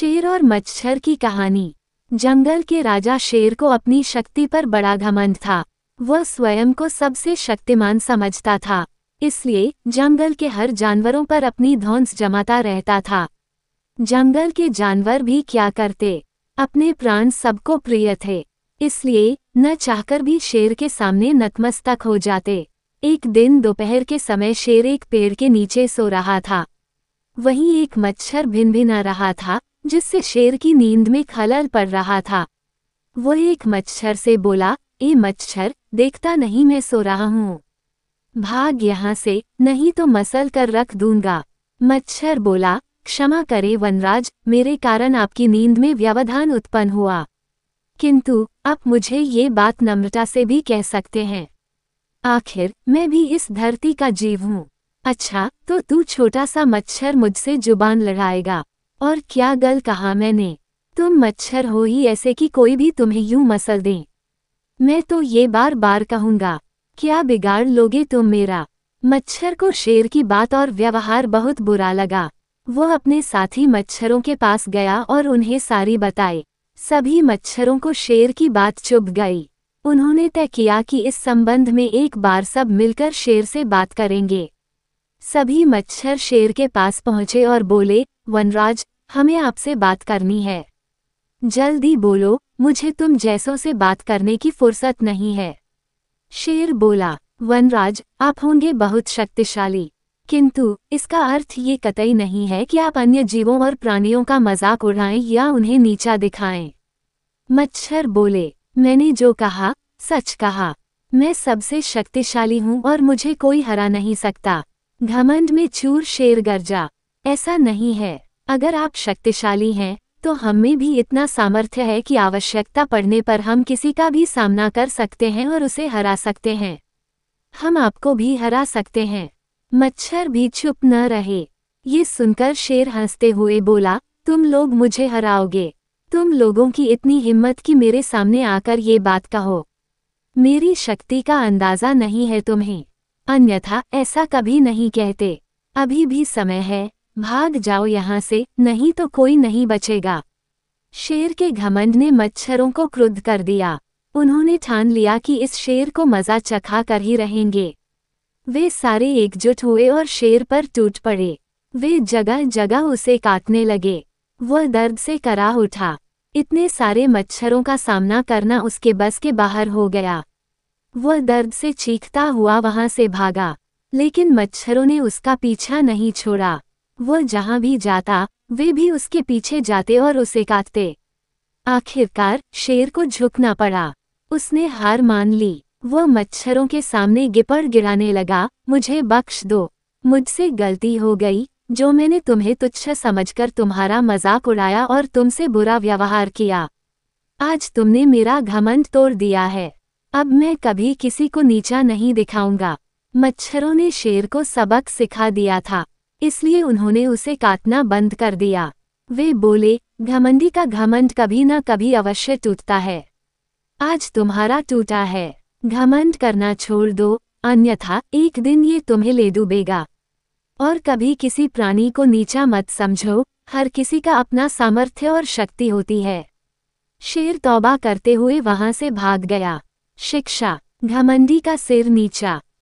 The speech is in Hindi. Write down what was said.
शेर और मच्छर की कहानी। जंगल के राजा शेर को अपनी शक्ति पर बड़ा घमंड था। वह स्वयं को सबसे शक्तिमान समझता था, इसलिए जंगल के हर जानवरों पर अपनी धौंस जमाता रहता था। जंगल के जानवर भी क्या करते, अपने प्राण सबको प्रिय थे, इसलिए न चाहकर भी शेर के सामने नतमस्तक हो जाते। एक दिन दोपहर के समय शेर एक पेड़ के नीचे सो रहा था। वहीं एक मच्छर भिनभिना रहा था, जिससे शेर की नींद में खलल पड़ रहा था। वो एक मच्छर से बोला, ए मच्छर, देखता नहीं मैं सो रहा हूँ, भाग यहाँ से, नहीं तो मसल कर रख दूंगा। मच्छर बोला, क्षमा करे वनराज, मेरे कारण आपकी नींद में व्यवधान उत्पन्न हुआ, किंतु आप मुझे ये बात नम्रता से भी कह सकते हैं। आखिर मैं भी इस धरती का जीव हूँ। अच्छा, तो तू छोटा सा मच्छर मुझसे जुबान लड़ाएगा? और क्या गल कहा मैंने? तुम मच्छर हो ही ऐसे कि कोई भी तुम्हें यूं मसल दे। मैं तो ये बार बार कहूँगा, क्या बिगाड़ लोगे तुम मेरा? मच्छर को शेर की बात और व्यवहार बहुत बुरा लगा। वो अपने साथी मच्छरों के पास गया और उन्हें सारी बताई। सभी मच्छरों को शेर की बात चुभ गई। उन्होंने तय किया कि इस संबंध में एक बार सब मिलकर शेर से बात करेंगे। सभी मच्छर शेर के पास पहुंचे और बोले, वनराज, हमें आपसे बात करनी है। जल्दी बोलो, मुझे तुम जैसों से बात करने की फुर्सत नहीं है। शेर बोला, वनराज, आप होंगे बहुत शक्तिशाली, किंतु इसका अर्थ ये कतई नहीं है कि आप अन्य जीवों और प्राणियों का मजाक उड़ाएं या उन्हें नीचा दिखाएं। मच्छर बोले, मैंने जो कहा सच कहा। मैं सबसे शक्तिशाली हूँ और मुझे कोई हरा नहीं सकता। घमंड में चूर शेर गरजा। ऐसा नहीं है, अगर आप शक्तिशाली हैं तो हम में भी इतना सामर्थ्य है कि आवश्यकता पड़ने पर हम किसी का भी सामना कर सकते हैं और उसे हरा सकते हैं। हम आपको भी हरा सकते हैं। मच्छर भी चुप न रहे। ये सुनकर शेर हंसते हुए बोला, तुम लोग मुझे हराओगे? तुम लोगों की इतनी हिम्मत कि मेरे सामने आकर ये बात कहो? मेरी शक्ति का अंदाजा नहीं है तुम्हें, अन्यथा ऐसा कभी नहीं कहते। अभी भी समय है, भाग जाओ यहाँ से, नहीं तो कोई नहीं बचेगा। शेर के घमंड ने मच्छरों को क्रुद्ध कर दिया। उन्होंने ठान लिया कि इस शेर को मजा चखा कर ही रहेंगे। वे सारे एकजुट हुए और शेर पर टूट पड़े। वे जगह जगह उसे काटने लगे। वह दर्द से कराह उठा। इतने सारे मच्छरों का सामना करना उसके बस के बाहर हो गया। वह दर्द से चीखता हुआ वहां से भागा, लेकिन मच्छरों ने उसका पीछा नहीं छोड़ा। वह जहां भी जाता, वे भी उसके पीछे जाते और उसे काटते। आखिरकार शेर को झुकना पड़ा। उसने हार मान ली। वह मच्छरों के सामने गिपड़ गिराने लगा, मुझे बख्श दो, मुझसे गलती हो गई, जो मैंने तुम्हें तुच्छ समझकर तुम्हारा मजाक उड़ाया और तुमसे बुरा व्यवहार किया। आज तुमने मेरा घमंड तोड़ दिया है। अब मैं कभी किसी को नीचा नहीं दिखाऊंगा। मच्छरों ने शेर को सबक सिखा दिया था, इसलिए उन्होंने उसे काटना बंद कर दिया। वे बोले, घमंडी का घमंड कभी न कभी अवश्य टूटता है। आज तुम्हारा टूटा है। घमंड करना छोड़ दो, अन्यथा एक दिन ये तुम्हें ले डूबेगा। और कभी किसी प्राणी को नीचा मत समझो, हर किसी का अपना सामर्थ्य और शक्ति होती है। शेर तौबा करते हुए वहां से भाग गया। शिक्षा, घमंडी का सिर नीचा।